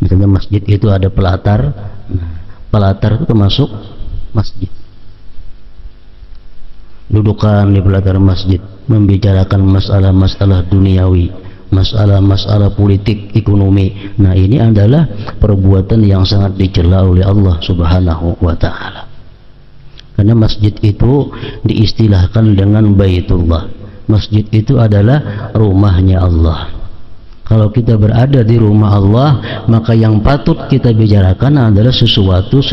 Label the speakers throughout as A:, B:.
A: Misalnya masjid itu ada pelatar, pelatar itu termasuk masjid. Dudukan di pelatar masjid membicarakan masalah-masalah duniawi, masalah-masalah politik, ekonomi. Nah, ini adalah perbuatan yang sangat dicela oleh Allah Subhanahu wa taala. Karena masjid itu diistilahkan dengan Baitullah. Masjid itu adalah rumahnya Allah. Kalau kita berada di rumah Allah, maka yang patut kita bicarakan adalah sesuatu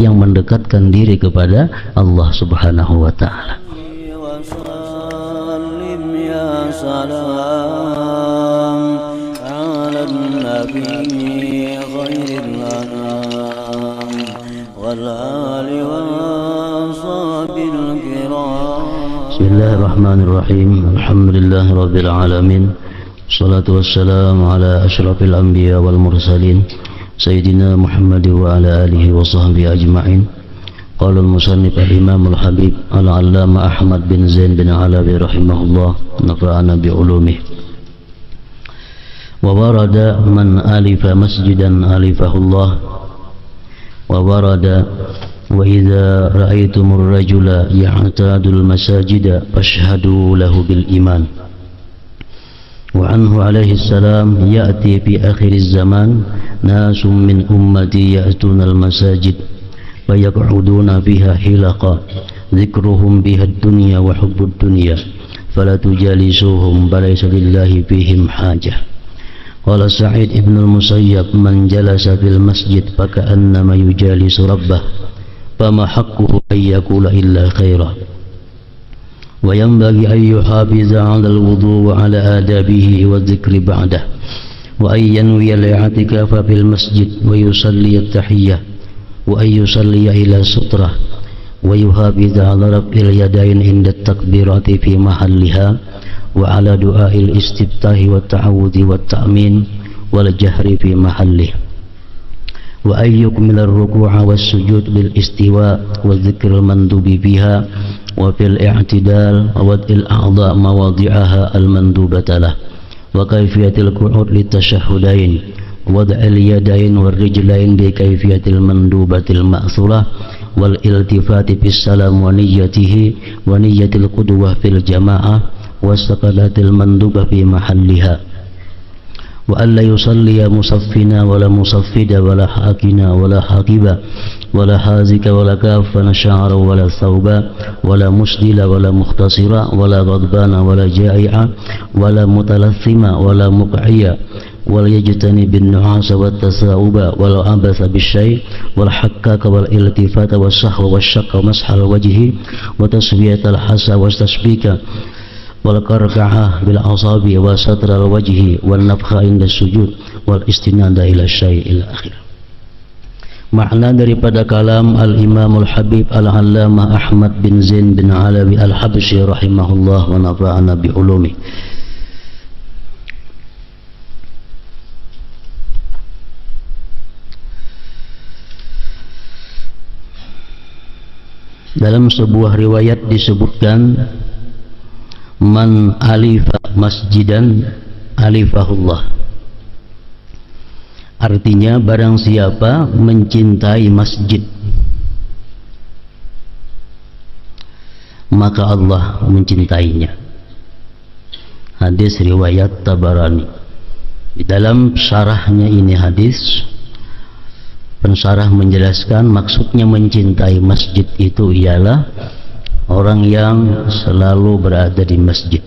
A: yang mendekatkan diri kepada Allah Subhanahu wa taala. Bismillahirrahmanirrahim. Alhamdulillahirabbil alamin. Salatu wassalamu ala asyrafil anbiya wal mursalin Sayyidina Muhammad wa ala alihi wa sahbihi ajma'in. Qala al-musannif al-imam al-habib al-allama Ahmad bin Zain bin Alawi rahimahullah, nafa'ana bi'ulumih. Wa warada man alifa masjidan alifahullah. Wa warada wa idza ra'aytumur rajula ya'tadul masajida fashhadu lahu bil iman. وعنه عليه السلام يأتي في آخر الزمان ناس من أمتي يأتون المساجد فيقعدون فيها حلقا ذكرهم بها الدنيا وحب الدنيا فلا تجالسوهم فليس لله فيهم حاجة. قال سعيد بن المسيب من جلس في المسجد فكأنما يجالس ربه فما حقه أن يقول إلا خيرا. وينبغي أن يحافظ على الوضوء وعلى آدابه والذكر بعده وأن ينوي الاعتكاف في المسجد ويصلي التحية وأن يصلي إلى سترة ويحافظ على رفع اليدين عند التكبيرات في محلها وعلى دعاء الاستفتاح والتعوذ والتأمين والجهر في محله وأن يكمل الركوع والسجود بالاستواء والذكر المندوب بها وفي الاعتدال ووضع الأعضاء مواضعها المندوبة له وكيفية القعود للتشهدين ووضع اليدين والرجلين بكيفية المندوبة المأثورة والالتفات في السلام ونيته ونية القدوة في الجماعة والسقلات المندوبة في محلها وألا يصلي مصفنا ولا مصفدا ولا حاكنا ولا حاكبا ولا حازك ولا كافا شعرا ولا ثوبا ولا مسدلا ولا مختصرا ولا غضبانا ولا جائعا ولا متلثما ولا مقعيا ولا يجتنب النعاس والتثاؤب ولا عبث بالشيء والحكاك والالتفات والسهو والشق ومسح الوجه وتسوية الحسى والتشبيك والقرقعة بالأصابع وستر الوجه والنفخ عند السجود والاستناد إلى الشيء إلى آخره. Makna daripada kalam al-Imamul Habib al-Allamah Ahmad bin Zain bin Alawi al-Habsyi rahimahullah wa nafa'ana bi ulumi. Dalam sebuah riwayat disebutkan man alifa masjidan alifahullah. Artinya barang siapa mencintai masjid maka Allah mencintainya. Hadis riwayat Tabarani. Di dalam syarahnya ini hadis, pensyarah menjelaskan maksudnya mencintai masjid itu ialah orang yang selalu berada di masjid,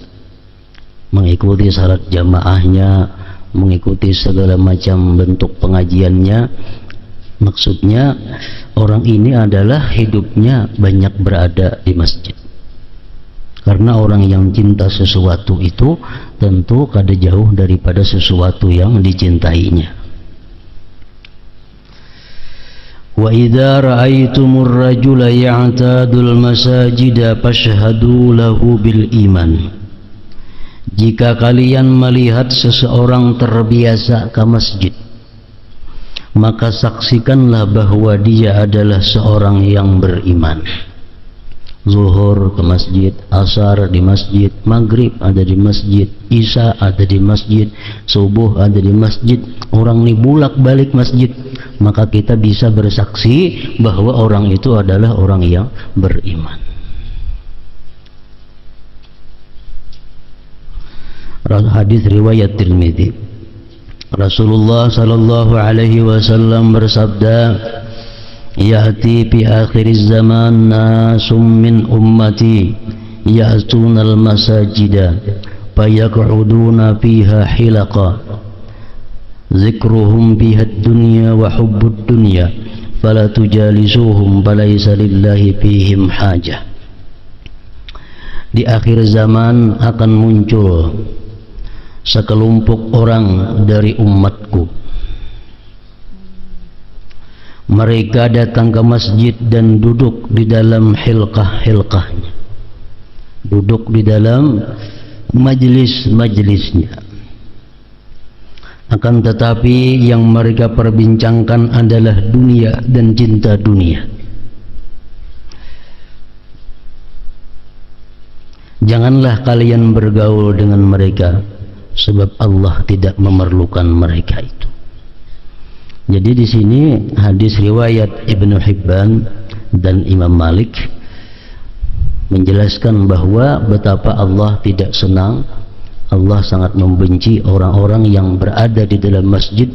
A: mengikuti salat jamaahnya, mengikuti segala macam bentuk pengajiannya. Maksudnya orang ini adalah hidupnya banyak berada di masjid. Karena orang yang cinta sesuatu itu tentu kada jauh daripada sesuatu yang dicintainya. Wa idza ra'aitumur rajula ya'tadul masajida fashhadu lahu bil iman. Jika kalian melihat seseorang terbiasa ke masjid, maka saksikanlah bahwa dia adalah seorang yang beriman. Zuhur ke masjid, asar di masjid, maghrib ada di masjid, isya ada di masjid, subuh ada di masjid. Orang ini bulak balik masjid, maka kita bisa bersaksi bahwa orang itu adalah orang yang beriman. Hadis riwayat Tirmidzi. Rasulullah sallallahu alaihi wasallam bersabda, "Ya'ti fi akhiriz zaman nasum min ummati ya'tunal masajida fayaq'uduna fiha hilaqa dzikruhum biha ad-dunya wa hubbud dunya fala tujalisuhum falaysa lillahi fihim hajah." Di akhir zaman akan muncul sekelompok orang dari umatku. Mereka datang ke masjid dan duduk di dalam hilqah-hilqahnya, duduk di dalam majlis-majlisnya. Akan tetapi yang mereka perbincangkan adalah dunia dan cinta dunia. Janganlah kalian bergaul dengan mereka, sebab Allah tidak memerlukan mereka itu. Jadi di sini hadis riwayat Ibnu Hibban dan Imam Malik menjelaskan bahwa betapa Allah tidak senang, Allah sangat membenci orang-orang yang berada di dalam masjid,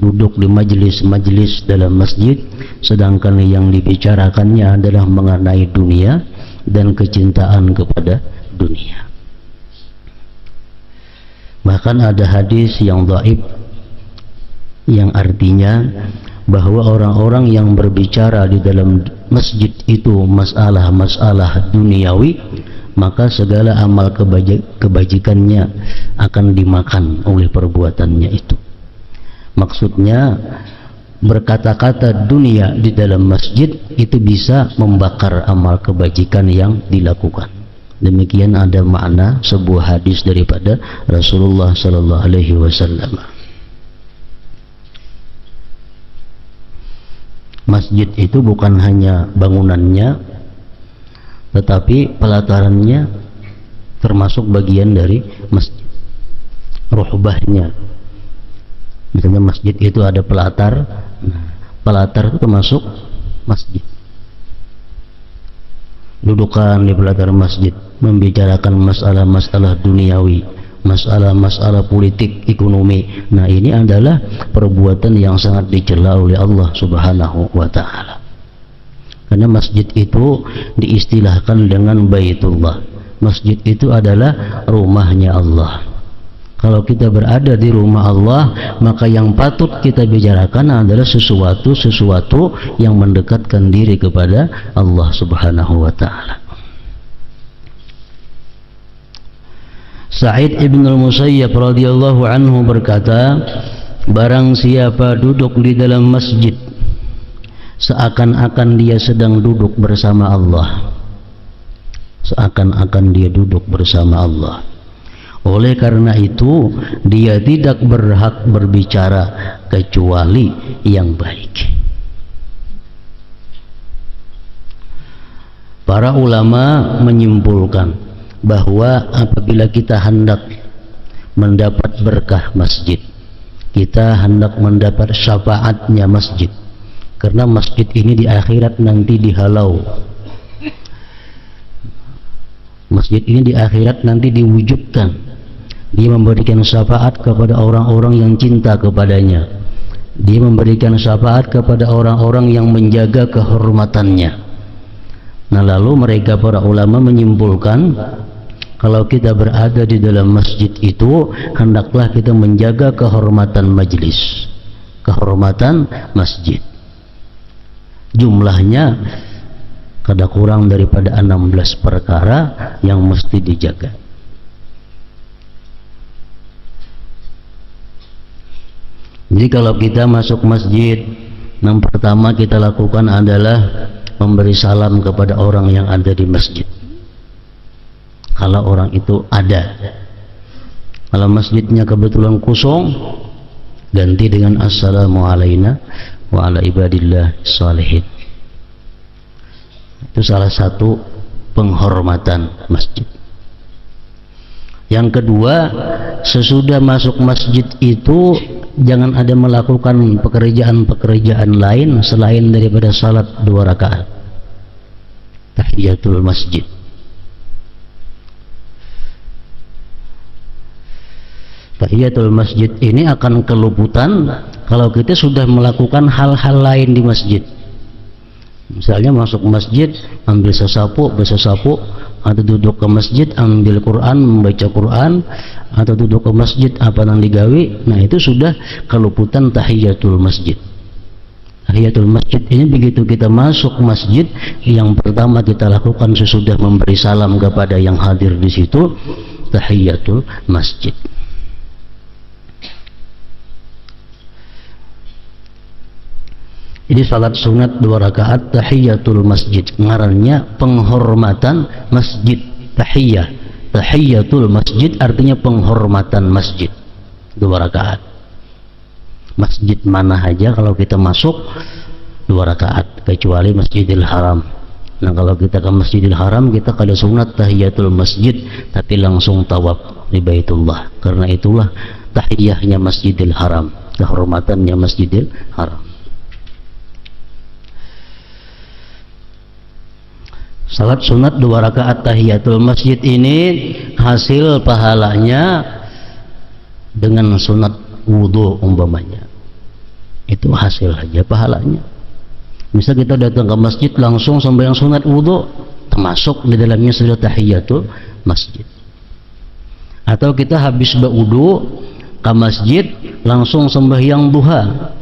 A: duduk di majelis-majelis dalam masjid, sedangkan yang dibicarakannya adalah mengenai dunia dan kecintaan kepada dunia. Bahkan ada hadis yang dhaif yang artinya bahwa orang-orang yang berbicara di dalam masjid itu masalah-masalah duniawi, maka segala amal kebajikannya akan dimakan oleh perbuatannya itu. Maksudnya berkata-kata dunia di dalam masjid itu bisa membakar amal kebajikan yang dilakukan. Demikian ada makna sebuah hadis daripada Rasulullah sallallahu alaihi wasallam. Masjid itu bukan hanya bangunannya, tetapi pelatarannya termasuk bagian dari masjid. Ruhbahnya, misalnya masjid itu ada pelatar, pelatar itu termasuk masjid. Dudukan di pelatar masjid membicarakan masalah-masalah duniawi, masalah-masalah politik, ekonomi. Nah, ini adalah perbuatan yang sangat dicela oleh Allah Subhanahu wa taala. Karena masjid itu diistilahkan dengan Baitullah. Masjid itu adalah rumahnya Allah. Kalau kita berada di rumah Allah, maka yang patut kita bicarakan adalah sesuatu yang mendekatkan diri kepada Allah Subhanahu wa taala. Sa'id ibn al-Musayyab radhiyallahu anhu berkata, barang siapa duduk di dalam masjid seakan-akan dia sedang duduk bersama Allah, seakan-akan dia duduk bersama Allah, oleh karena itu dia tidak berhak berbicara kecuali yang baik. Para ulama menyimpulkan bahwa apabila kita hendak mendapat berkah masjid, kita hendak mendapat syafaatnya masjid, karena masjid ini di akhirat nanti dihalau, masjid ini di akhirat nanti diwujudkan, dia memberikan syafaat kepada orang-orang yang cinta kepadanya, dia memberikan syafaat kepada orang-orang yang menjaga kehormatannya. Nah, lalu mereka para ulama menyimpulkan, kalau kita berada di dalam masjid itu, hendaklah kita menjaga kehormatan majlis, kehormatan masjid. Jumlahnya kada kurang daripada 16 perkara yang mesti dijaga. Jadi kalau kita masuk masjid, yang pertama kita lakukan adalah memberi salam kepada orang yang ada di masjid, kalau orang itu ada. Kalau masjidnya kebetulan kosong, ganti dengan assalamu alaina wa ala ibadillah salihin. Itu salah satu penghormatan masjid. Yang kedua, sesudah masuk masjid itu jangan ada melakukan pekerjaan-pekerjaan lain selain daripada salat 2 rakaat tahiyatul masjid. Tahiyatul masjid ini akan keluputan kalau kita sudah melakukan hal-hal lain di masjid. Misalnya masuk masjid, ambil sesapu, bersesapu, atau duduk ke masjid, ambil Quran, membaca Quran, atau duduk ke masjid, apa yang digawi, nah itu sudah keluputan tahiyatul masjid. Tahiyatul masjid ini begitu kita masuk masjid, yang pertama kita lakukan sesudah memberi salam kepada yang hadir di situ, tahiyatul masjid. Jadi salat sunat 2 rakaat tahiyatul masjid, ngarannya penghormatan masjid. Tahiyatul masjid artinya penghormatan masjid 2 rakaat. Masjid mana aja kalau kita masuk 2 rakaat kecuali Masjidil Haram. Nah kalau kita ke Masjidil Haram kita kada sunat tahiyatul masjid tapi langsung tawaf di Baitullah. Karena itulah tahiyahnya Masjidil Haram, kehormatannya Masjidil Haram. Salat sunat 2 rakaat tahiyatul masjid ini hasil pahalanya dengan sunat wudu umpamanya. Itu hasil aja pahalanya. Misal kita datang ke masjid langsung sembahyang sunat wudu, termasuk di dalamnya sudah tahiyatul masjid. Atau kita habis berwudu ke masjid langsung sembahyang duha,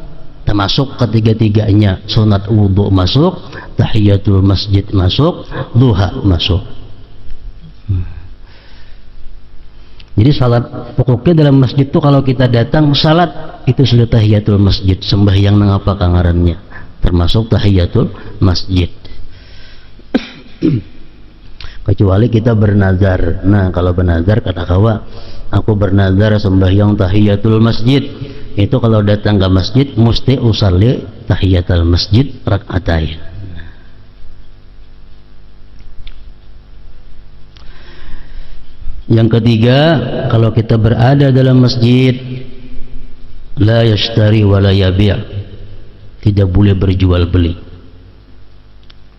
A: termasuk ketiga-tiganya. Sunat wudu masuk, tahiyatul masjid masuk, duha masuk. Jadi salat pokoknya dalam masjid itu kalau kita datang salat itu sudah tahiyatul masjid, sembahyang nang apa kangarannya, termasuk tahiyatul masjid. Kecuali kita bernazar. Nah kalau bernazar kata kawa, aku bernazar sembahyang tahiyatul masjid, itu kalau datang ke masjid mesti usalli tahiyatul masjid rakaatain. Yang ketiga, kalau kita berada dalam masjid, la yashtari wa la yabi', tidak boleh berjual beli,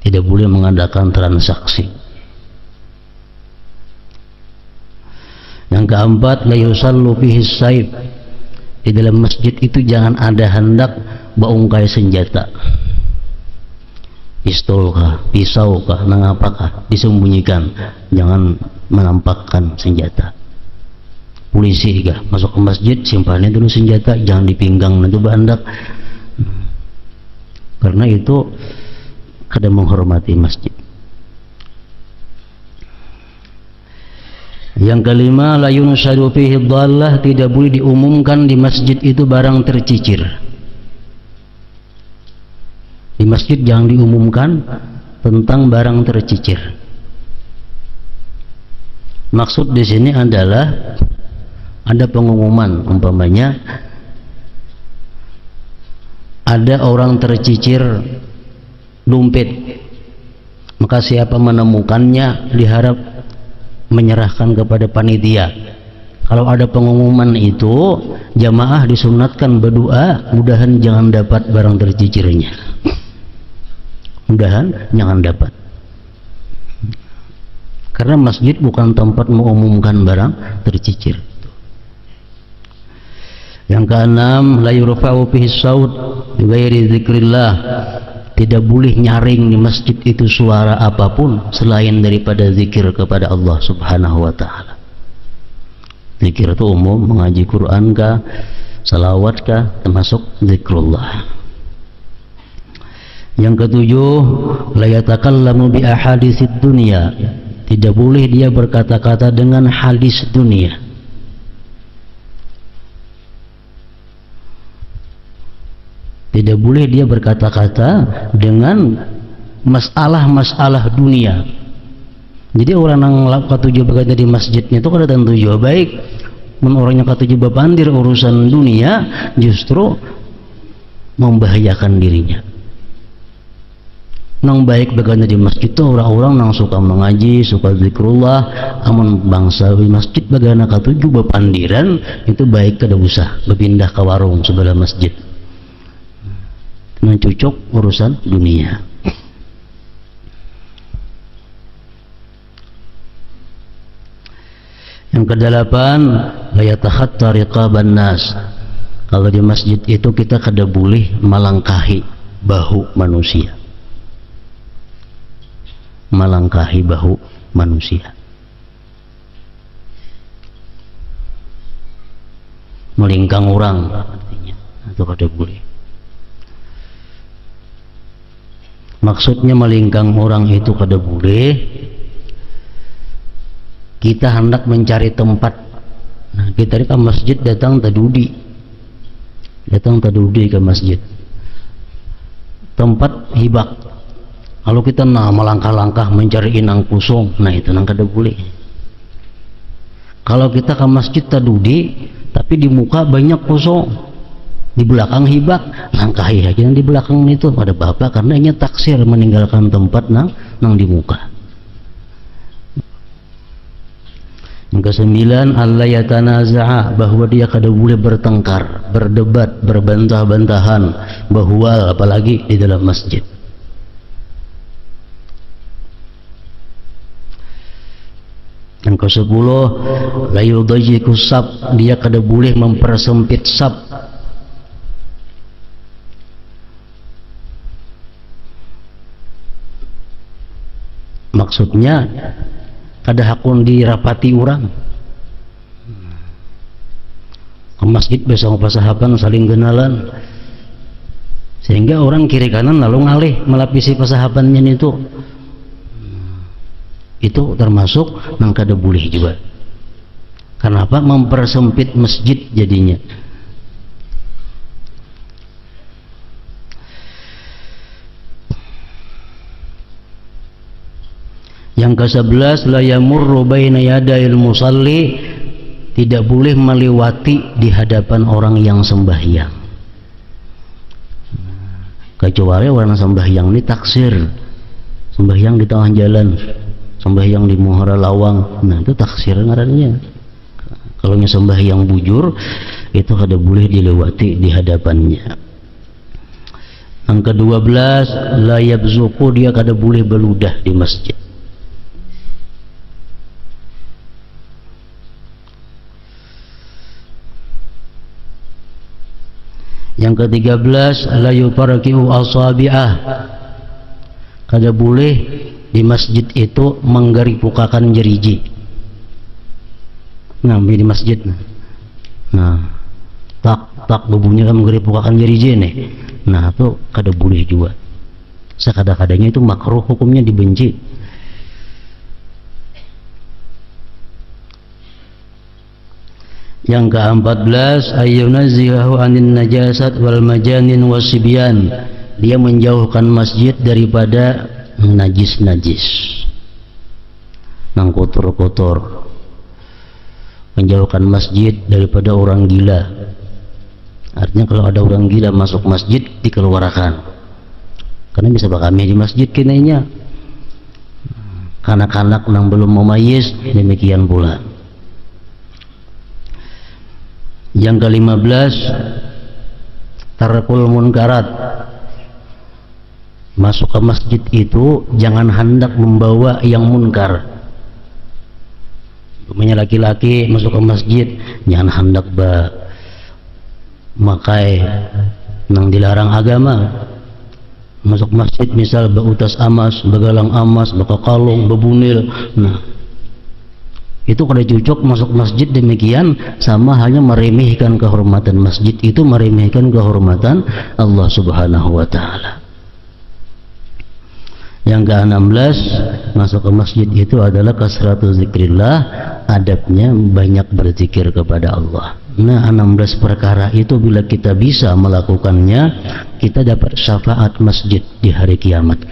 A: tidak boleh mengadakan transaksi. Yang keempat, la yusallu fihi saif, di dalam masjid itu jangan ada hendak baungkai senjata, pistol kah, pisau kah, nangapakah, disembunyikan, jangan menampakkan senjata. Polisi kah masuk ke masjid, simpannya dulu senjata, jangan dipinggang nanti bandak, karena itu kada menghormati masjid. Yang kelima, la yunshadu fihi dhallah, tidak boleh diumumkan di masjid itu barang tercicir. Di masjid jangan diumumkan tentang barang tercicir. Maksud di sini adalah ada pengumuman, umpamanya ada orang tercicir dompet, maka siapa menemukannya diharap menyerahkan kepada panitia. Kalau ada pengumuman itu, jamaah disunatkan berdoa, mudahan jangan dapat barang tercicirnya, mudahan jangan dapat. Karena masjid bukan tempat mengumumkan barang tercicir. Yang keenam, la yurfa'u fihi saut bi ghairi dzikrillah, tidak boleh nyaring di masjid itu suara apapun selain daripada zikir kepada Allah Subhanahu wa taala. Zikir itu umum, mengaji Quran kah, salawat kah, termasuk zikrullah. Yang ketujuh, la yatakallamu bi ahaditsid dunya, tidak boleh dia berkata-kata dengan hadis dunia. Tidak boleh dia berkata-kata dengan masalah-masalah dunia. Jadi orang yang katujuh berkata di masjidnya itu kada tentu juga baik. Orang yang katujuh bepandir urusan dunia justru membahayakan dirinya. Nang baik bagana di masjid itu orang-orang nang suka mengaji, suka zikrullah, amun bangsa di masjid bagana katuju bepandiran itu baik kada usah berpindah ke warung sebelah masjid. Nang cocok urusan dunia. Yang kedelapan, la yatakhatta riqaban nas. Kalau di masjid itu kita kada boleh melangkahi bahu manusia. Melangkahi bahu manusia, melingkang orang artinya, itu kada boleh. Maksudnya melingkang orang itu kada boleh. Kita hendak mencari tempat. Nah, kita ke masjid datang tadudi ke masjid, tempat hibak. Kalau kita melangkah-langkah mencari inang kosong, nah itu nang kada boleh. Kalau kita ke masjid tadudi, tapi di muka banyak kosong, di belakang hibak, langkahi aja di belakang itu ada bapak, karena ini taksir meninggalkan tempat nang di muka. Yang kesembilan, alla yatanaza'a, bahwa dia kada boleh bertengkar, berdebat, berbantah-bantahan, bahwa apalagi di dalam masjid. Yang ke-10, la yudayyiqu saf, dia kada boleh mempersempit saf. Maksudnya kada hakun dirapati orang. Ke masjid besok pasahaban saling kenalan, sehingga orang kiri kanan lalu ngalih melapisi pasahabannya itu termasuk nang kada boleh juga. Kenapa? Mempersempit masjid jadinya. Yang ke-11, la yamurru baina yadayil musalli, tidak boleh melewati di hadapan orang yang sembahyang. Kecuali orang sembahyang ini taksir, sembahyang di tengah jalan, sembahyang di muhara lawang, nah itu taksir ngarannya. Kalau sembahyang bujur itu kada boleh dilewati di hadapannya. Yang ke-12, la yabzuqu, dia kada boleh beludah di masjid. Yang ke-13, la yufarqi'u asabi'ah, kada boleh di masjid itu menggaripukakan jeriji. Nah, di masjid, nah tak berbunyi kan menggaripukakan jeriji nih. Nah, itu kada boleh juga. Sekada-kadanya itu makruh, hukumnya dibenci. Yang ke-14, ayyunazzihahu anin najasat wal majanin wasibyan, dia menjauhkan masjid daripada najis-najis, nang kotor-kotor, menjauhkan masjid daripada orang gila. Artinya kalau ada orang gila masuk masjid dikeluarkan, karena bisa bakami di masjid kinainya. Kanak-kanak nang belum memayis demikian pula. Yang ke-15, tarkul munkarat, masuk ke masjid itu jangan hendak membawa yang munkar. Umpamanya laki-laki masuk ke masjid jangan hendak makai nang dilarang agama. Masuk masjid misal bautas amas, begalang amas, bakakalung, bebunil, nah itu kada cocok masuk masjid demikian, sama halnya meremehkan kehormatan masjid, itu meremehkan kehormatan Allah Subhanahu wa taala. Yang ke-16, masuk ke masjid itu adalah kasratu zikrillah, adabnya banyak berzikir kepada Allah. Nah, 16 perkara itu bila kita bisa melakukannya, kita dapat syafaat masjid di hari kiamat.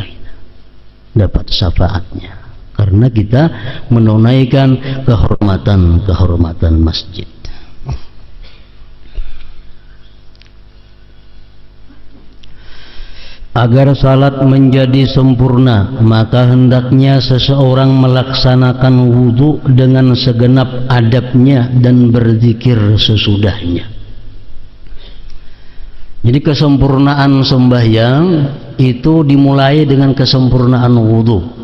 A: Dapat syafaatnya karena kita menunaikan kehormatan masjid. Agar salat menjadi sempurna, maka hendaknya seseorang melaksanakan wudu dengan segenap adabnya dan berzikir sesudahnya. Jadi kesempurnaan sembahyang itu dimulai dengan kesempurnaan wudu.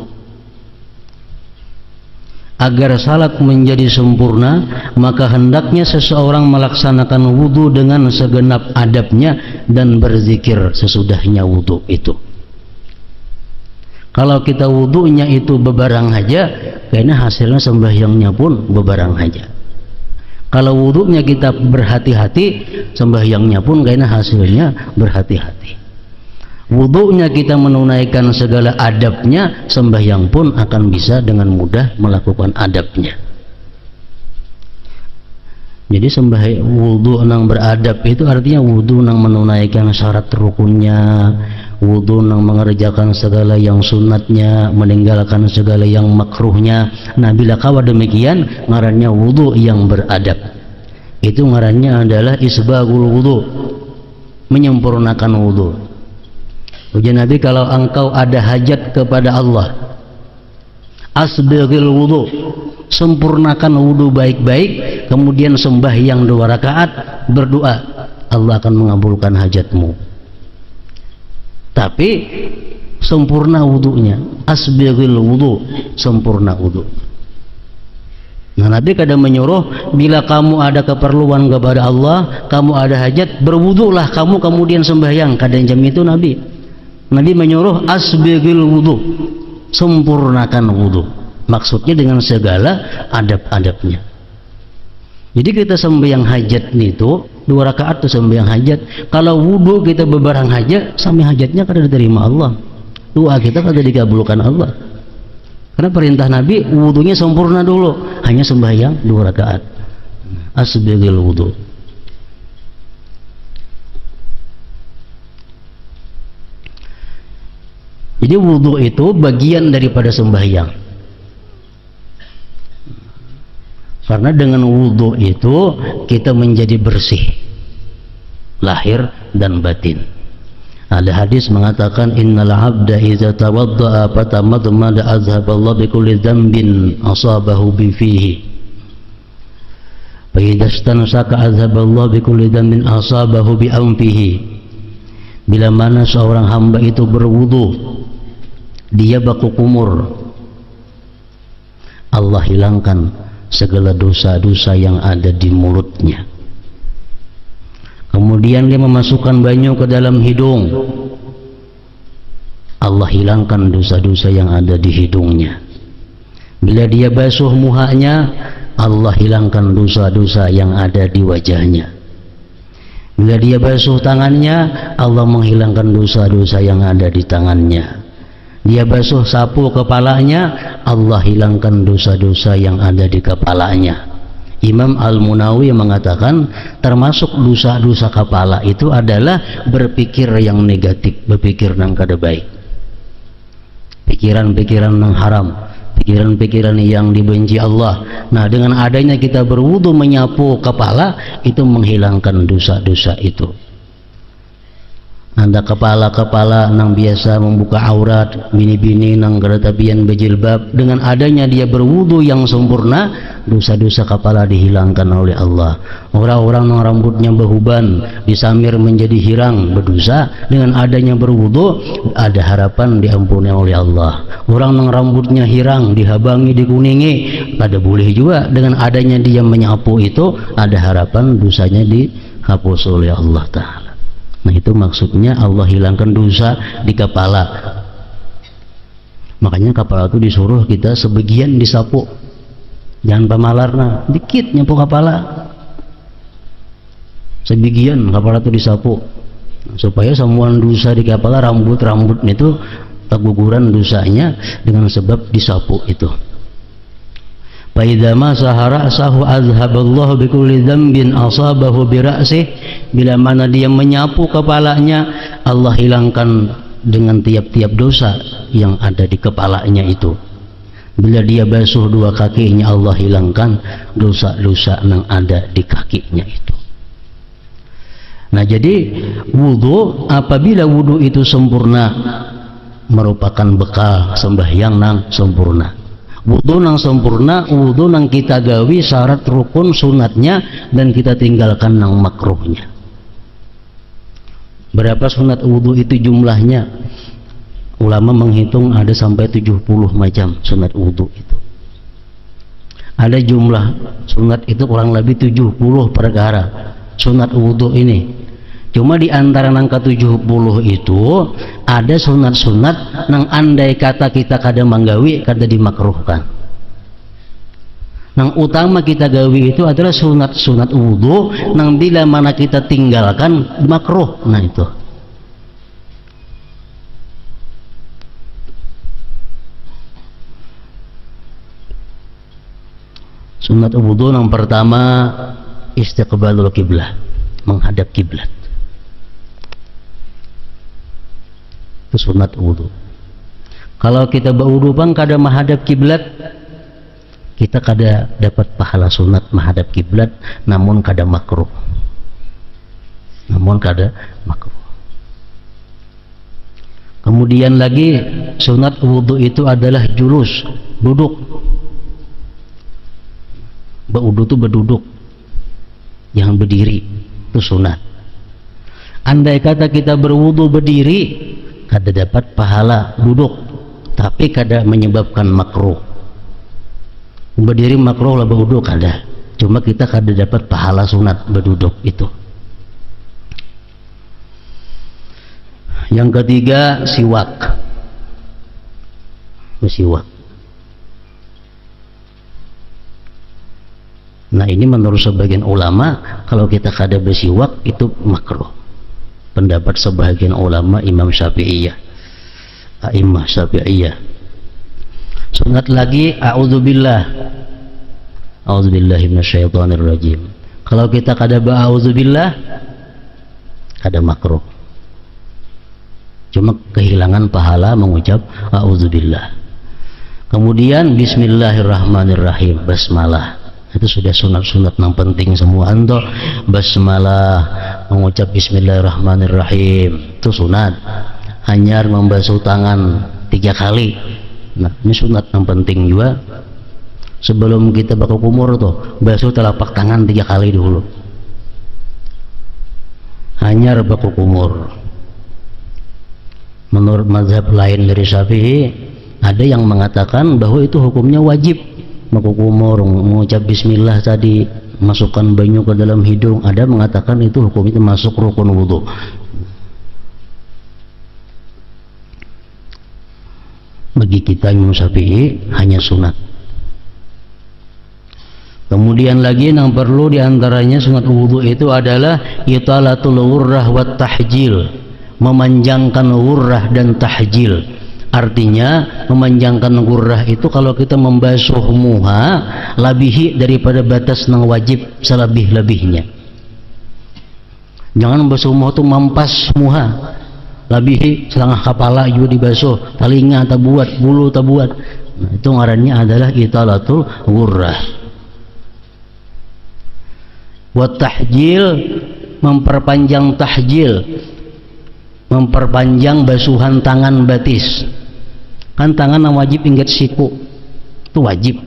A: Agar salat menjadi sempurna, maka hendaknya seseorang melaksanakan wudu dengan segenap adabnya dan berzikir sesudahnya wudu itu. Kalau kita wudunya itu bebarang aja, kayaknya hasilnya sembahyangnya pun bebarang aja. Kalau wudunya kita berhati-hati, sembahyangnya pun kayaknya hasilnya berhati-hati. Wudunya kita menunaikan segala adabnya, sembahyang pun akan bisa dengan mudah melakukan adabnya. Jadi wudu nang beradab itu artinya wudu nang menunaikan syarat rukunnya, wudu nang mengerjakan segala yang sunatnya, meninggalkan segala yang makruhnya. Nah, bila kawa demikian, ngarannya wudu yang beradab. Itu ngarannya adalah isbagul wudu, menyempurnakan wudu. Ujian Nabi, kalau engkau ada hajat kepada Allah, asbagil wudu, sempurnakan wudu baik-baik, kemudian sembahyang 2 rakaat, berdoa, Allah akan mengabulkan hajatmu. Tapi sempurna wudunya, asbagil wudu, sempurna wudu. Nah, Nabi kadang menyuruh, bila kamu ada keperluan kepada Allah, kamu ada hajat, berwudulah kamu kemudian sembahyang. Kadang jam itu Nabi menyuruh asbagil wudu, sempurnakan wudu. Maksudnya dengan segala adab-adabnya. Jadi kita sembahyang hajat itu 2 rakaat itu sembahyang hajat. Kalau wudu kita bebarang hajat, sampai hajatnya kada diterima Allah. Doa kita kada dikabulkan Allah. Karena perintah Nabi wudunya sempurna dulu, hanya sembahyang 2 rakaat. Asbagil wudu. Jadi wudu itu bagian daripada sembahyang. Karena dengan wudu itu kita menjadi bersih lahir dan batin. Ada hadis mengatakan, innal abda idza tawaddaa fatamadmada azhaballahu bikulli dhanbin asabahu bi fihi. Fa idza istansaka azhaballahu bikulli dhanbin asabahu bi anfihi. Bila mana seorang hamba itu berwudu, dia baku kumur, Allah hilangkan segala dosa-dosa yang ada di mulutnya. Kemudian dia memasukkan banyu ke dalam hidung, Allah hilangkan dosa-dosa yang ada di hidungnya. Bila dia basuh muhanya, Allah hilangkan dosa-dosa yang ada di wajahnya. Bila dia basuh tangannya, Allah menghilangkan dosa-dosa yang ada di tangannya. Dia basuh sapu kepalanya, Allah hilangkan dosa-dosa yang ada di kepalanya. Imam Al-Munawi mengatakan termasuk dosa-dosa kepala itu adalah berpikir yang negatif, berpikir yang kada baik, pikiran-pikiran yang haram, pikiran-pikiran yang dibenci Allah. Nah, dengan adanya kita berwudu menyapu kepala, itu menghilangkan dosa-dosa itu. Anda kepala-kepala nang biasa membuka aurat, bini-bini nang geratapian berjilbab, dengan adanya dia berwudu yang sempurna, dosa-dosa kepala dihilangkan oleh Allah. Orang-orang nang rambutnya beruban, disamir menjadi hirang, berdosa, dengan adanya berwudu ada harapan diampuni oleh Allah. Orang nang rambutnya hirang, dihabangi, dikuningi, ada boleh juga, dengan adanya dia menyapu itu ada harapan dosanya dihapus oleh Allah Ta'ala. Nah, itu maksudnya Allah hilangkan dosa di kepala. Makanya kepala itu disuruh kita sebagian disapu, jangan pamalarna, dikit nyapu kepala, sebagian kepala itu disapu, supaya semua dosa di kepala, rambut itu keguguran dosanya dengan sebab disapu itu. Faidza masaha ra'sahu azhaballahu bikulli dzambin asabahu bi ra'sih. Bila mana dia menyapu kepalanya, Allah hilangkan dengan tiap-tiap dosa yang ada di kepalanya itu. Bila dia basuh 2 kakinya, Allah hilangkan dosa-dosa yang ada di kakinya itu. Nah jadi wudu, apabila wudu itu sempurna, merupakan bekal sembahyang nang sempurna. Wudu nang sempurna, wudu nang kita gawi syarat rukun sunatnya dan kita tinggalkan nang makruhnya. Berapa sunat wudu itu jumlahnya? Ulama menghitung ada sampai 70 macam sunat wudu itu. Ada jumlah sunat itu kurang lebih 70 perkara sunat wudu ini. Cuma di antara angka 70 itu ada sunat-sunat nang andai kata kita kada manggawi kada dimakruhkan. Nang utama kita gawi itu adalah sunat-sunat wudu nang bila mana kita tinggalkan makruh. Nah itu. Sunat wudu yang pertama istiqbalul kiblah, menghadap kiblat. Itu sunat wudu. Kalau kita berwudu bang kada menghadap kiblat, kita kada dapat pahala sunat menghadap kiblat, namun kada makruh. Namun kada makruh. Kemudian lagi sunat wudu itu adalah julus, duduk. Berwudu itu berduduk, jangan berdiri, itu sunat. Andai kata kita berwudu berdiri, kada dapat pahala duduk, tapi kada menyebabkan makruh. Berdiri makruh lah berwudu kada, cuma kita kada dapat pahala sunat berduduk itu. Yang ketiga siwak, bersiwak. Nah ini menurut sebagian ulama kalau kita kada bersiwak itu makruh. Pendapat sebagian ulama Imam Syafi'iyah, A'immah Syafi'iyah. Sunat lagi a'udzubillah, a'udzubillahi minasyaitonirrajim. Kalau kita kada ba'a'udzubillah kada makruh. Cuma kehilangan pahala mengucap a'udzubillah. Kemudian bismillahirrahmanirrahim, basmalah. Itu sudah sunat-sunat yang penting semua anto. Basmalah, mengucap bismillahirrahmanirrahim, itu sunat. Hanyar membasuh tangan 3 kali. Nah ini sunat yang penting juga. Sebelum kita bakal kumur tuh basuh telapak tangan 3 kali dulu. Hanyar bakal kumur. Menurut mazhab lain dari Syafi'i, ada yang mengatakan bahwa itu hukumnya wajib. Makukumur, mengucap bismillah tadi, masukkan banyu ke dalam hidung, ada mengatakan itu hukum itu masuk rukun wudu. Bagi kita Imam Syafi'i hanya sunat. Kemudian lagi yang perlu diantaranya sunat wudu itu adalah italatul wurrah wat tahjil, memanjangkan wurrah dan tahjil. Artinya memanjangkan gurrah itu kalau kita membasuh muha labihi daripada batas nang wajib selebih-lebihnya. Jangan membasuh muha itu mampas muha labihi setengah kepala juga dibasuh, telinga tak buat, bulu tak buat. Nah, itu ngarannya adalah italatul gurrah. Wat tahjil, memperpanjang tahjil, memperpanjang basuhan tangan batis. Kan tangan yang wajib ingat siku itu wajib,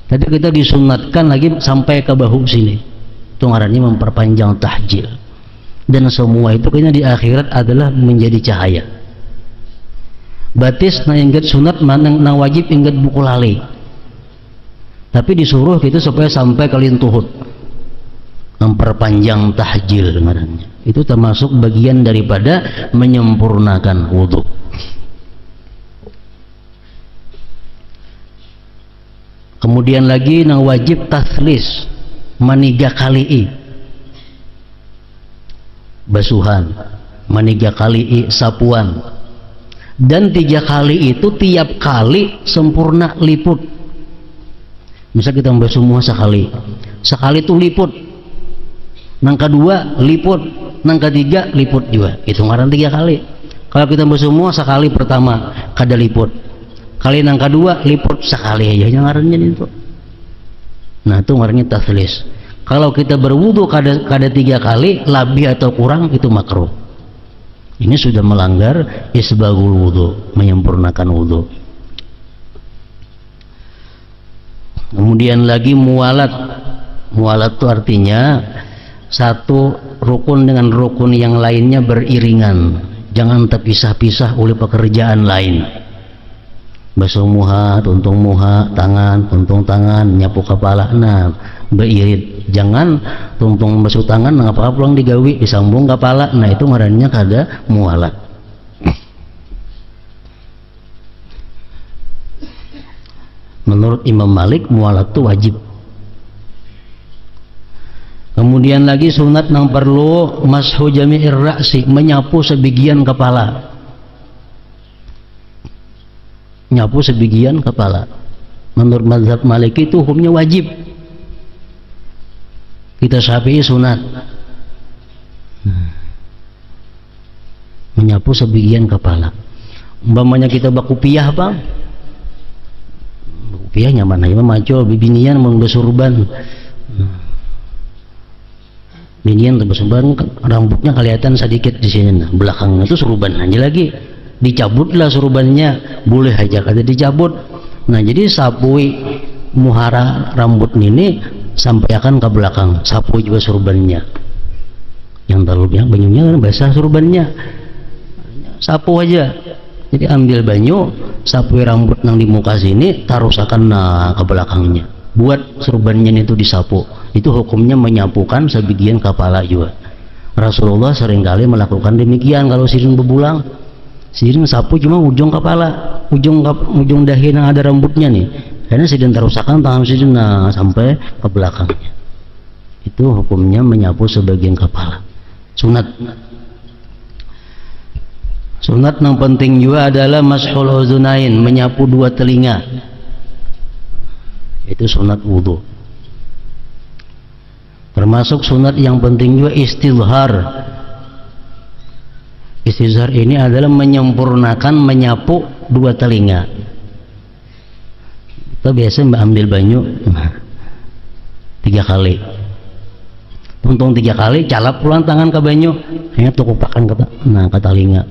A: tapi kita disunatkan lagi sampai ke bahu sini, itu ngarannya memperpanjang tahjil. Dan semua itu kayaknya di akhirat adalah menjadi cahaya. Batis na ingat sunat, na wajib ingat buku lali, tapi disuruh kita supaya sampai ke lintuhut, memperpanjang tahjil ngarannya. Itu termasuk bagian daripada menyempurnakan wudu. Kemudian lagi nang wajib taslis, maniga kali basuhan, maniga kali sapuan, dan 3 kali itu tiap kali sempurna liput. Misal kita membasuh muha sekali itu liput, nang kedua liput, nang ketiga liput juga, itu ngaran 3 kali. Kalau kita membasuh muha sekali pertama kada liput, kali nang kedua liput sekali aja ngarannya itu. Nah itu ngarannya taslis. Kalau kita berwudu kada 3 kali lebih atau kurang itu makruh. Ini sudah melanggar isbagul wudu, menyempurnakan wudu. Kemudian lagi mualat. Mualat itu artinya satu rukun dengan rukun yang lainnya beriringan, jangan terpisah-pisah oleh pekerjaan lain. Basuh muha, tuntung muha, tangan, tuntung tangan, nyapu kepala, nah beirit. Jangan tuntung basuh tangan ngapa pulang digawi disambung kepala, nah itu ngarannya kada mualat. Menurut Imam Malik mualat itu wajib. Kemudian lagi sunat yang perlu mashu jami'ir ra'si, menyapu sebagian kepala. Nyapu sebagian kepala. Menurut mazhab Maliki itu hukumnya wajib. Kita Syafi'i sunat. Menyapu sebagian kepala. Umpamanya kita bakupiah apa? Bakupiah nyaman aja macul bibinian mau besurban. Binian bersurban rambutnya kelihatan sedikit di sini, nah, belakangnya itu surban aja lagi. Dicabutlah surbannya, boleh aja kada dicabut. Nah jadi sapui muhara rambut ini sampaikan ke belakang, sapu juga surbannya. Yang terlalu banyunya basah surbannya, sapu aja. Jadi ambil banyu, sapu rambut yang di muka sini, tarusakan ke belakangnya. Buat surbannya itu disapu. Itu hukumnya menyapukan sebagian kepala juga. Rasulullah seringkali melakukan demikian kalau sirine bebulang. Sirine sapu cuma ujung kepala, ujung dahi yang ada rambutnya nih. Karena sirine tarusakan tangan sirine sampai ke belakangnya. Itu hukumnya menyapu sebagian kepala. Sunat. Sunat yang penting juga adalah mashul uzunain, menyapu 2 telinga. Itu sunat wudu. Termasuk sunat yang penting juga istizhar. Istizhar ini adalah menyempurnakan menyapu 2 telinga. Kita biasa ambil banyu 3 kali. Tuntung 3 kali, calap pulang tangan ke banyu, hanya tukupakan ke telinga.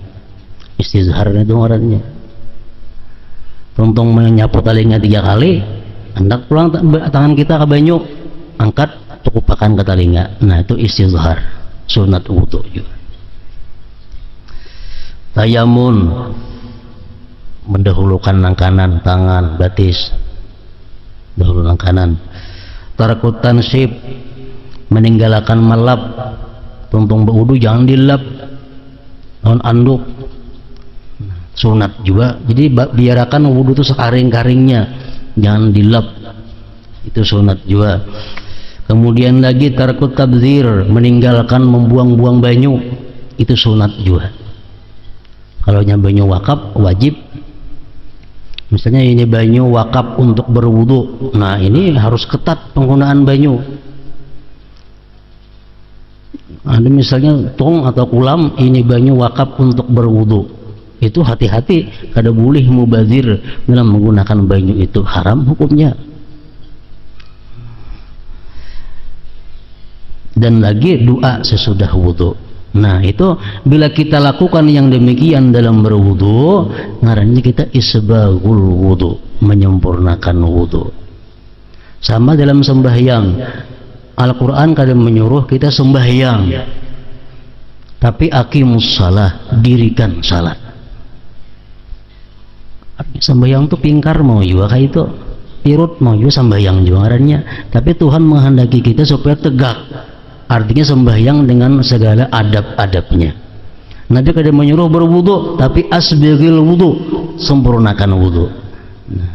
A: Istizhar itu orangnya. Tuntung menyapu telinga 3 kali, hendak pulang tangan kita ke banyu, angkat tukupakan ke telinga. Nah itu istizhar, sunat wudu juga. Tayamun, mendahulukan kanan, tangan, batis, dahulu kanan. Tarkut tansib, meninggalkan melap. Tuntung berwudu jangan dilap, non anduk, sunat juga. Jadi biarkan wudu itu sekaring-karingnya, jangan dilap, itu sunat juga. Kemudian lagi tarkut tabdzir, meninggalkan membuang-buang banyu, itu sunat juga. Kalau banyu wakaf wajib. Misalnya ini banyu wakaf untuk berwudu, nah ini harus ketat penggunaan banyu. Ada misalnya tong atau kulam, ini banyu wakaf untuk berwudu, itu hati-hati, kada boleh mubazir dalam menggunakan banyu, itu haram hukumnya. Dan lagi doa sesudah wudu. Nah itu bila kita lakukan yang demikian dalam berwudu, ngarannya kita isbagul wudu, menyempurnakan wudu. Sama dalam sembahyang, Al-Quran kadang menyuruh kita sembahyang, tapi aqimus shalah, dirikan salat. Sembahyang itu pingkar mau juga kayak itu, pirut mau juga sembahyang juga ngarannya. Tapi Tuhan menghendaki kita supaya tegak. Artinya sembahyang dengan segala adab-adabnya. Nabi kadang menyuruh berwudu, tapi asbagil wudu, sempurnakan wudu. Nah,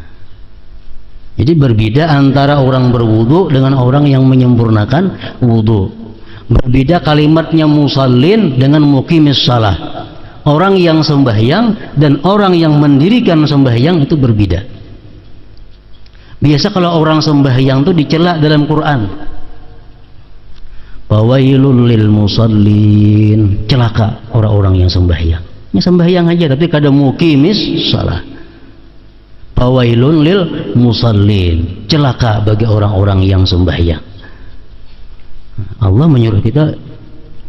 A: jadi berbeda antara orang berwudu dengan orang yang menyempurnakan wudu. Berbeda kalimatnya musallin dengan muqimis shalah. Orang yang sembahyang dan orang yang mendirikan sembahyang itu berbeda. Biasa kalau orang sembahyang itu dicela dalam Quran. Fawailul lil musallin, celaka orang-orang yang sembahyang. Ya sembahyang aja tapi kada muqimis shalah. Fawailun lil musallin, celaka bagi orang-orang yang sembahyang. Allah menyuruh kita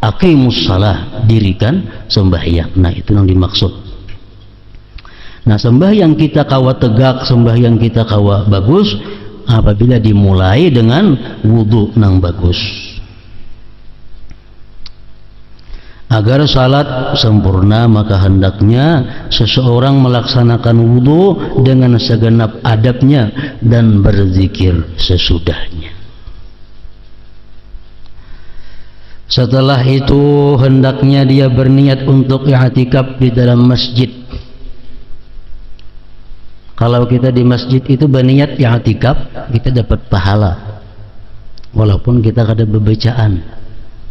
A: aqimus shalah, dirikan sembahyang. Nah, itu yang dimaksud. Nah, sembahyang kita kawa tegak, sembahyang kita kawa bagus apabila dimulai dengan wudu nang bagus. Agar salat sempurna, maka hendaknya seseorang melaksanakan wudu dengan segenap adabnya dan berzikir sesudahnya. Setelah itu hendaknya dia berniat untuk i'tikaf di dalam masjid. Kalau kita di masjid itu berniat i'tikaf, kita dapat pahala. Walaupun kita kada bebacaan,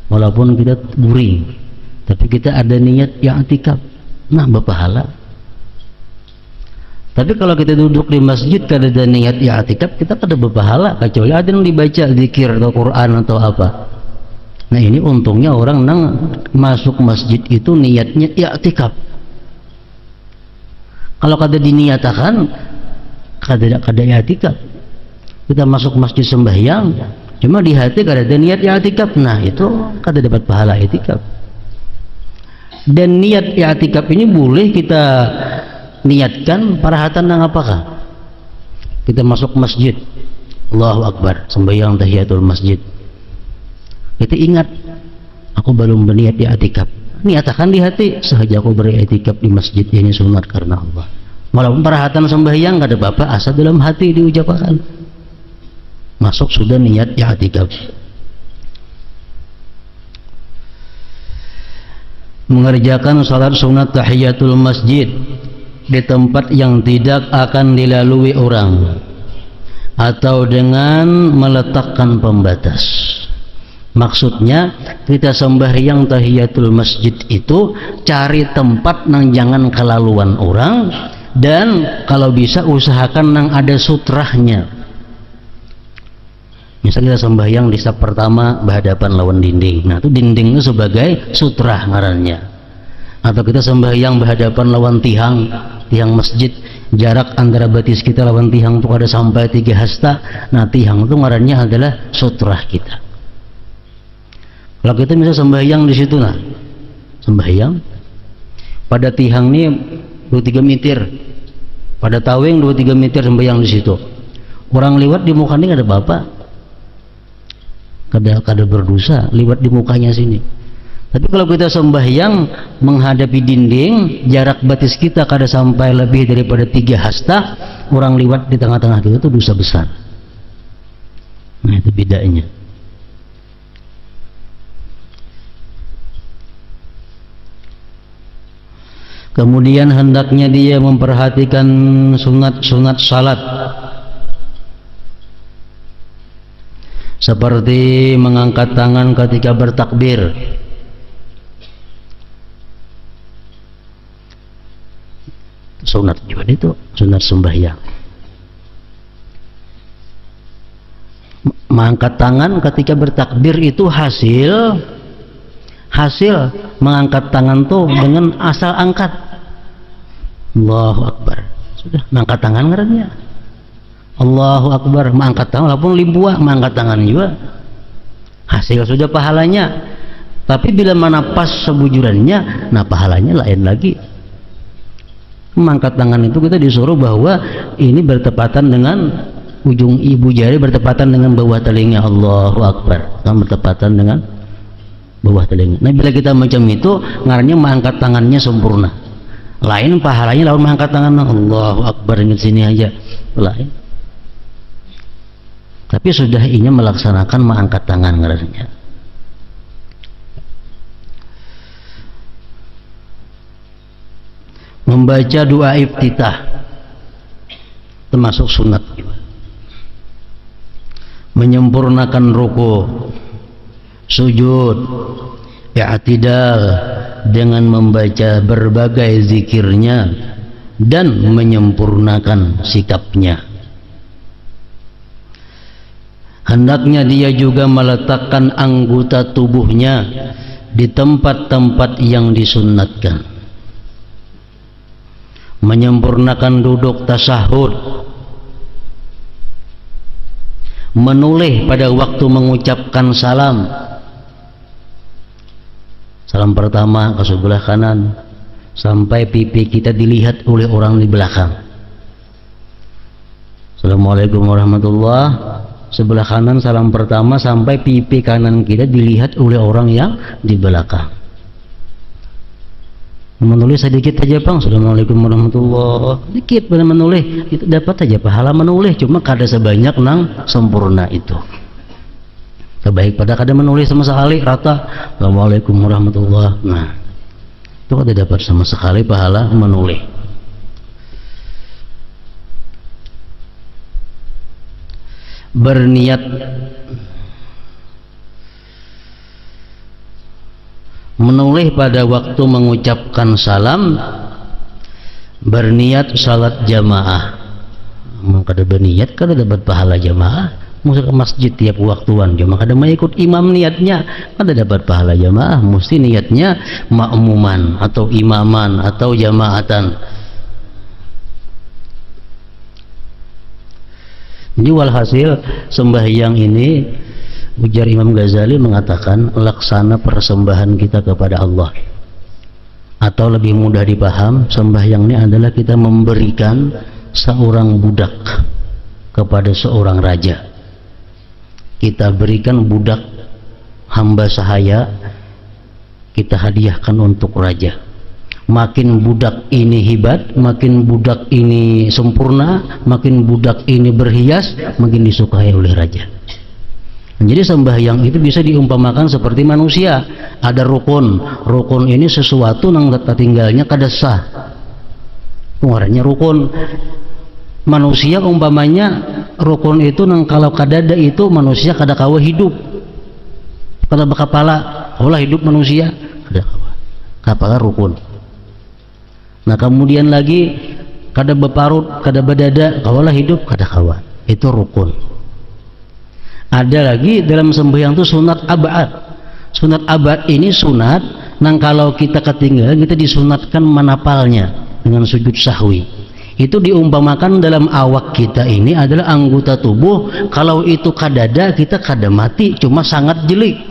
A: walaupun kita guring, tapi kita ada niat i'tikaf, nah berpahala. Tapi kalau kita duduk di masjid kada ada niat i'tikaf, kita kada berpahala, kecuali ada yang dibaca zikir atau Quran atau apa. Nah, ini untungnya orang nang masuk masjid itu niatnya i'tikaf. Kalau kada diniatakan kada i'tikaf. Kita masuk masjid sembahyang, cuma di hati kada ada niat i'tikaf, nah itu kada dapat pahala i'tikaf. Dan niat i'tikaf ini boleh kita niatkan parahatan nang apakah? Kita masuk masjid, Allahu Akbar, sembahyang tahiyatul masjid. Kita ingat, aku belum berniat i'tikaf. Niatakan di hati, sahaja aku beriktikaf di masjid ini sunat karena Allah. Walaupun parahatan sembahyang gak ada apa-apa, asal dalam hati diucapkan. Masuk sudah niat i'tikaf. Mengerjakan salat sunat tahiyatul masjid di tempat yang tidak akan dilalui orang atau dengan meletakkan pembatas. Maksudnya kita sembahyang tahiyatul masjid itu cari tempat nang jangan kelaluan orang, dan kalau bisa usahakan nang ada sutrahnya. Misalnya kita sembahyang di saf pertama berhadapan lawan dinding, nah itu dinding itu sebagai sutrah ngarannya. Atau kita sembahyang berhadapan lawan tiang masjid, jarak antara batis kita lawan tiang itu ada sampai 3 hasta, nah tiang itu ngarannya adalah sutrah kita. Kalau kita bisa sembahyang di situ, nah sembahyang pada tiang ini 2-3 meter, pada taweng 2-3 meter sembahyang di situ. Orang lewat di muka ini nggak ada apa-apa, kada berdosa lewat di mukanya sini. Tapi kalau kita sembahyang menghadapi dinding, jarak batis kita kada sampai lebih daripada 3 hasta, orang lewat di tengah-tengah kita itu dosa besar. Nah, itu bedanya. Kemudian hendaknya dia memperhatikan sunat-sunat salat, seperti mengangkat tangan ketika bertakbir, sunat juga itu, sunat sembahyang. Mengangkat tangan ketika bertakbir itu hasil mengangkat tangan tuh dengan asal angkat, Allahu Akbar, sudah mengangkat tangan ngarannya Allahu Akbar, mengangkat tangan walaupun limbua, mengangkat tangan juga hasil sudah pahalanya. Tapi bila mana pas sebujurannya, nah pahalanya lain lagi. Mengangkat tangan itu kita disuruh bahwa ini bertepatan dengan ujung ibu jari, bertepatan dengan bawah telinga, Allahu Akbar, kan bertepatan dengan bawah telinga. Nah, bila kita macam itu ngarannya mengangkat tangannya sempurna. Lain pahalanya lawan mengangkat tangan Allahu Akbar ingat sini aja, lain. Tapi sudah ini melaksanakan mengangkat tangan ngarannya. Membaca doa iftitah termasuk sunat. Menyempurnakan ruku, sujud, i'tidal dengan membaca berbagai zikirnya dan menyempurnakan sikapnya. Hendaknya dia juga meletakkan anggota tubuhnya di tempat-tempat yang disunnatkan. Menyempurnakan duduk tasyahud, menoleh pada waktu mengucapkan salam, Salam pertama ke sebelah kanan sampai pipi kita dilihat oleh orang di belakang. Assalamualaikum warahmatullahi. Sebelah kanan salam pertama sampai pipi kanan kita dilihat oleh orang yang di belakang. Menulis sedikit aja Bang, Assalamualaikum warahmatullahi. Dikit pada menulis, itu dapat aja pahala menulis, cuma kada sebanyak nang sempurna itu. Terbaik pada kada menulis sama sekali rata Assalamualaikum warahmatullahi. Nah, itu kada dapat sama sekali pahala menulis. Berniat menulis pada waktu mengucapkan salam, berniat salat jamaah. Kada berniat kada dapat pahala jamaah. Musik ke masjid tiap waktuan cuma kada mengikut imam niatnya kada dapat pahala jamaah, mesti niatnya makmuman atau imaman atau jamaatan. Jadi walhasil sembahyang ini, ujar Imam Ghazali mengatakan, laksana persembahan kita kepada Allah. Atau lebih mudah dipaham, sembahyang ini adalah kita memberikan seorang budak kepada seorang raja. Kita berikan budak hamba sahaya, kita hadiahkan untuk raja. Makin budak ini hebat, makin budak ini sempurna, makin budak ini berhias, makin disukai oleh raja. Jadi sembahyang itu bisa diumpamakan seperti manusia. Ada rukun, rukun ini sesuatu yang tinggalnya kada sah, pengarangnya rukun. Manusia umpamanya rukun itu nang kalau kadada itu manusia kada kawa hidup, kada bakapala kaulah hidup manusia kada kawa kapala rukun. Nah kemudian lagi kada beparut kada bedada kaulah hidup kada kawa, itu rukun. Ada lagi dalam sembahyang itu sunat abad. Sunat abad ini sunat nang kalau kita ketinggalan kita disunatkan menapalnya dengan sujud sahwi. Itu diumpamakan dalam awak kita ini adalah anggota tubuh, kalau itu kadada kita kada mati, cuma sangat jelik.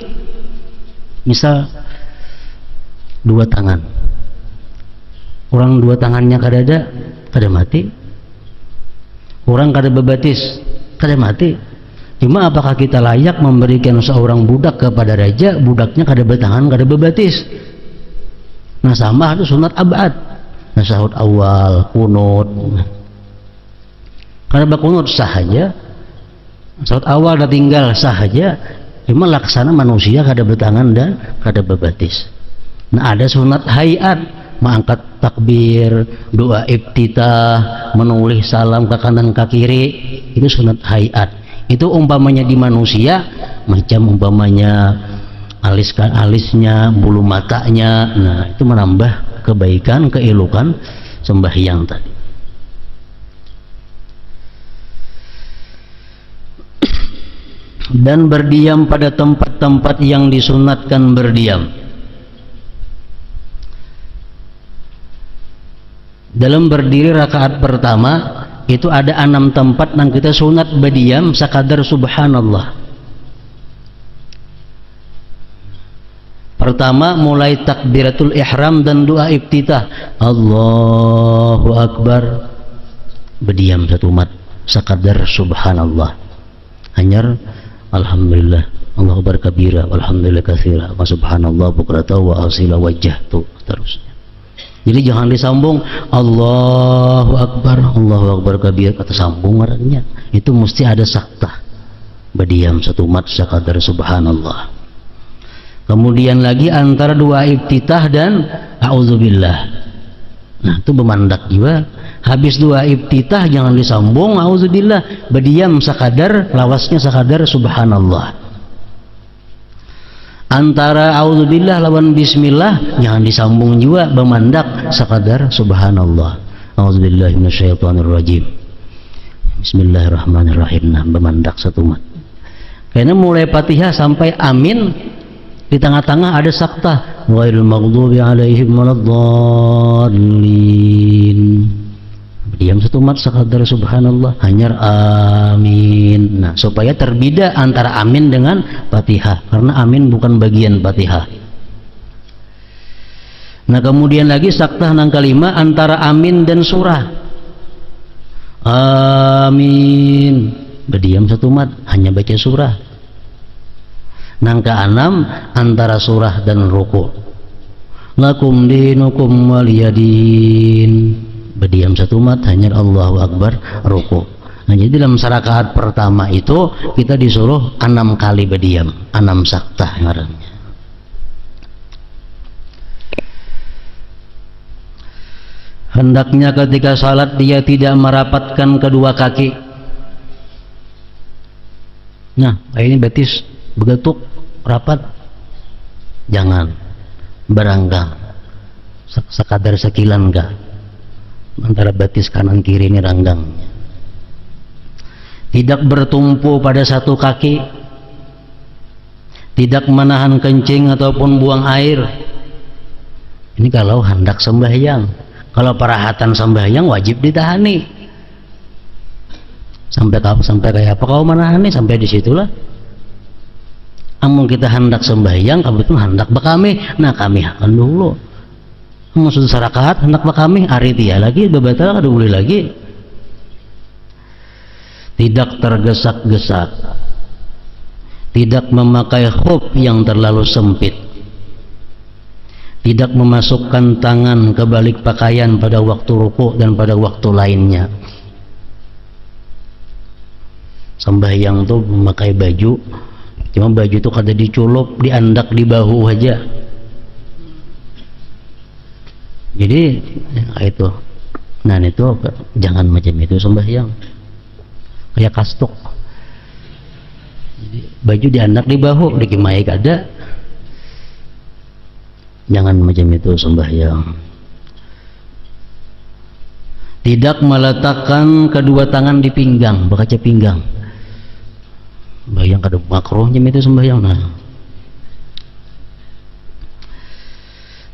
A: Misal dua tangan, orang dua tangannya kadada kada mati, orang kada bebatis kada mati, cuma apakah kita layak memberikan seorang budak kepada raja, budaknya kada bertangan kada bebatis. Nah sama itu sunat abad. Nah sahut awal, kunut, karena berkunut sahaja, sahut awal dah tinggal sahaja, cuma laksana manusia kada bertangan dan kada bebatis. Nah ada sunat hayat, mengangkat takbir, doa iftitah, menulis salam ke kanan ke kiri, itu sunat hayat. Itu umpamanya di manusia, macam umpamanya alisnya, bulu matanya, nah itu menambah kebaikan, keelokan sembahyang tadi. Dan berdiam pada tempat-tempat yang disunatkan berdiam. Dalam berdiri rakaat pertama itu ada 6 tempat yang kita sunat berdiam sakadar subhanallah. Pertama mulai takbiratul ihram dan doa iftitah, Allahu Akbar, berdiam satu mat sakadar subhanallah. Hanyar alhamdulillah, Allahu Akbar kabira, alhamdulillah katsira, wa subhanallah bukrata wa asila wajjahtu, terusnya. Jadi jangan disambung Allahu Akbar kabira kata sambung marahnya. Itu mesti ada sakta. Berdiam satu mat sakadar subhanallah. Kemudian lagi antara dua iftitah dan a'udzubillah. Nah itu bemandak juga. Habis dua iftitah jangan disambung a'udzubillah, berdiam sakadar lawasnya sakadar subhanallah. Antara a'udzubillah lawan bismillah jangan disambung juga, bemandak sakadar subhanallah. A'udzubillahi minasyaitonirrajim. Bismillahirrahmanirrahim. Nah bemandak satu mat. Karena mulai Fatihah sampai amin di tengah-tengah ada sakta, ghairil maghdubi alaihim waladdallin. Diam satu mat sakadar subhanallah, hanyar amin. Nah supaya terbeda antara amin dengan Fatihah, karena amin bukan bagian Fatihah. Nah kemudian lagi saktah nang kalima antara amin dan surah. Amin berdiam satu mat, hanya baca surah. Nang keenam antara surah dan ruku. Lakum dinukum waliyadin berdiam satu mat, hanya Allahu Akbar ruku. Nah jadi dalam rakaat pertama itu kita disuruh 6 kali berdiam, 6 saktah ngarannya. Hendaknya ketika salat dia tidak merapatkan kedua kaki. Nah, ini betis begetuk rapat. Jangan beranggang. Sekadar sekilan enggak. Antara betis kanan kiri ini ranggang. Tidak bertumpu pada satu kaki. Tidak menahan kencing ataupun buang air. Ini kalau hendak sembahyang. Kalau perahatan sembahyang wajib ditahani. Sampai kayak apa kau menahani, sampai disitulah. Amun kita hendak sembahyang, kamu itu hendak bakami. Nah kami akan dulu. Amun sudah sarakaat hendak bakami, ari dia lagi bebatal kada boleh lagi. Tidak tergesak-gesak. Tidak memakai khuf yang terlalu sempit. Tidak memasukkan tangan ke balik pakaian pada waktu ruku dan pada waktu lainnya. Sembahyang tuh memakai baju, cuma baju itu kada diculup, diandak di bahu aja. Jadi itu, nah itu jangan macam itu sembahyang, kayak kastuk. Jadi, baju diandak di bahu, dikimai kada. Jangan macam itu sembahyang. Tidak meletakkan kedua tangan di pinggang, bakaca pinggang. Bayang kada makruhnya itu sembahyang. Nah.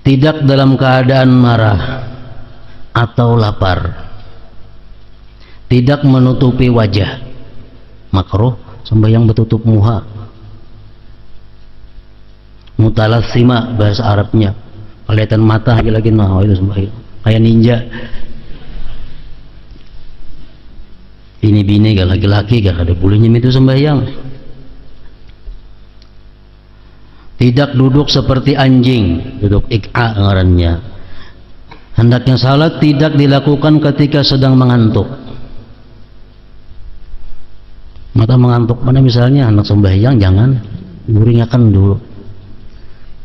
A: Tidak dalam keadaan marah atau lapar. Tidak menutupi wajah. Makruh sembahyang bertutup muka. Mutalassima bahasa Arabnya, kelihatan mata lagi nah itu sembahyang kayak ninja. Ini bini gak laki-laki gak ada bolehnya itu sembahyang. Tidak duduk seperti anjing, duduk ik'a ngarannya. Hendaknya salat tidak dilakukan ketika sedang mengantuk. Mata mengantuk mana misalnya anak sembahyang, jangan guringakan dulu.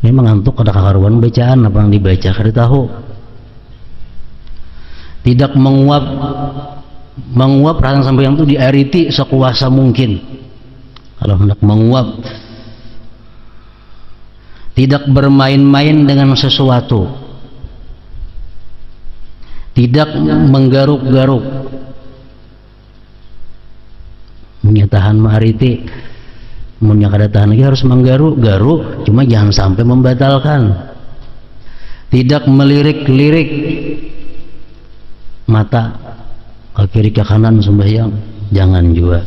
A: Ini mengantuk ada kakaruan bacaan apa yang dibaca kada tahu. Tidak menguap perasaan sembahyang itu diariti sekuasa mungkin. Kalau hendak menguap, tidak bermain-main dengan sesuatu, tidak menggaruk-garuk, menyatahan mariti. Munnya kada tahan lagi harus menggaruk-garuk, cuma jangan sampai membatalkan. Tidak melirik-lirik mata ke kiri ke kanan sembahyang, jangan juga.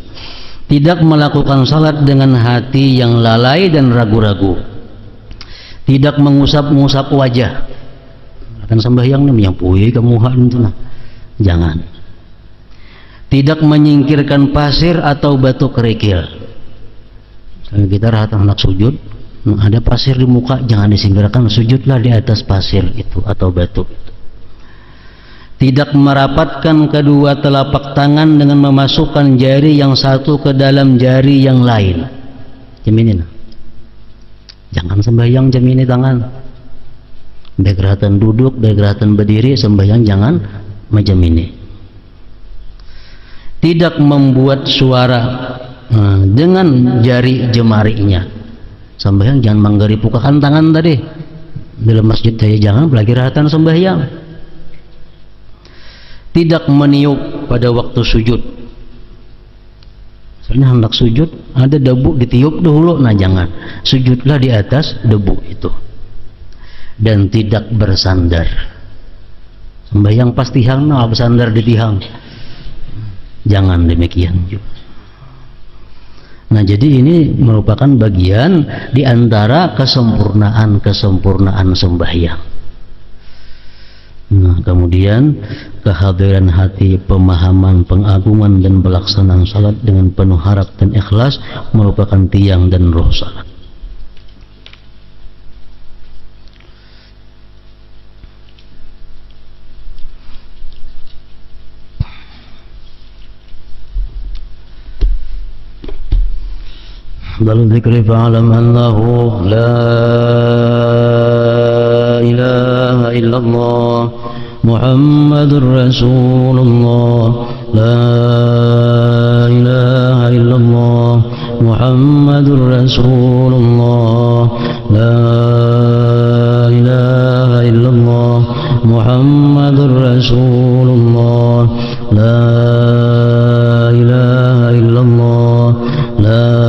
A: Tidak melakukan salat dengan hati yang lalai dan ragu-ragu. Tidak mengusap-ngusap wajah. Kan sembahyang nih yang puyi kemuhan itu nah. Jangan. Tidak menyingkirkan pasir atau batu kerikil. Kita rata anak sujud, ada pasir di muka, jangan disingkirkan, sujudlah di atas pasir itu atau batu itu. Tidak merapatkan kedua telapak tangan dengan memasukkan jari yang satu ke dalam jari yang lain. Jaminin. Jangan sembahyang jamini tangan. Degratan duduk, degratan berdiri, sembahyang jangan macam ini. Tidak membuat suara dengan jari jemarinya. Sembahyang jangan menggeripukakan tangan tadi dalam masjid saya, jangan apalagi rahatan sembahyang. Tidak meniup pada waktu sujud. Misalnya hendak sujud ada debu ditiup dulu, nah jangan, sujudlah di atas debu itu. Dan tidak bersandar. Sembahyang pas tihang nah bersandar di tihang, jangan demikian juga. Nah jadi ini merupakan bagian di antara kesempurnaan sembahyang. Nah, kemudian kehadiran hati, pemahaman, pengagungan dan pelaksanaan salat dengan penuh harap dan ikhlas merupakan tiang dan roh salat. Dalam zikri fa'alam annahu la ilaha illallah Muhammadur Rasulullah la ilaha illallah Muhammadur Rasulullah la ilaha illallah Muhammadur Rasulullah la ilaha illallah la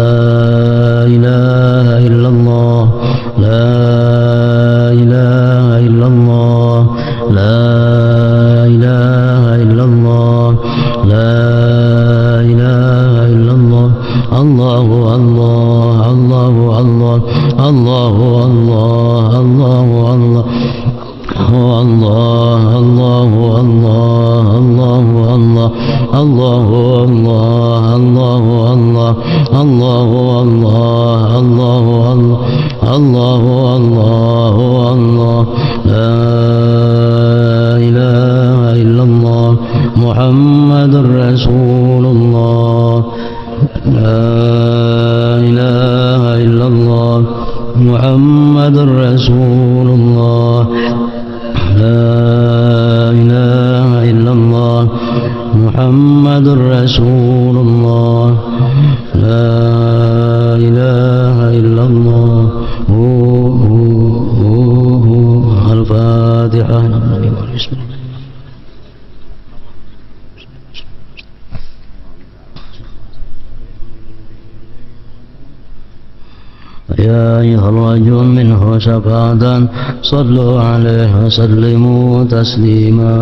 A: ilaha illallah la ilaha illallah la ilaha illallah la ilaha illallah Allahu Allah Allahu Allah Allahu Allah Allahu Allah Allah Allahu Allah Allahu Allah Allahu Allah Allahu Allah Allahu Allah Allahu Allah Allahu Allahu Allah la ilaha illallah Muhammadur Rasulullah la ilaha illallah Muhammadur Rasulullah la ilaha illallah Muhammadur Rasulullah la ilaha illallah Al-Fatihah. يا أيها الرجل منه شفاعة صلوا عليه وسلموا تسليما.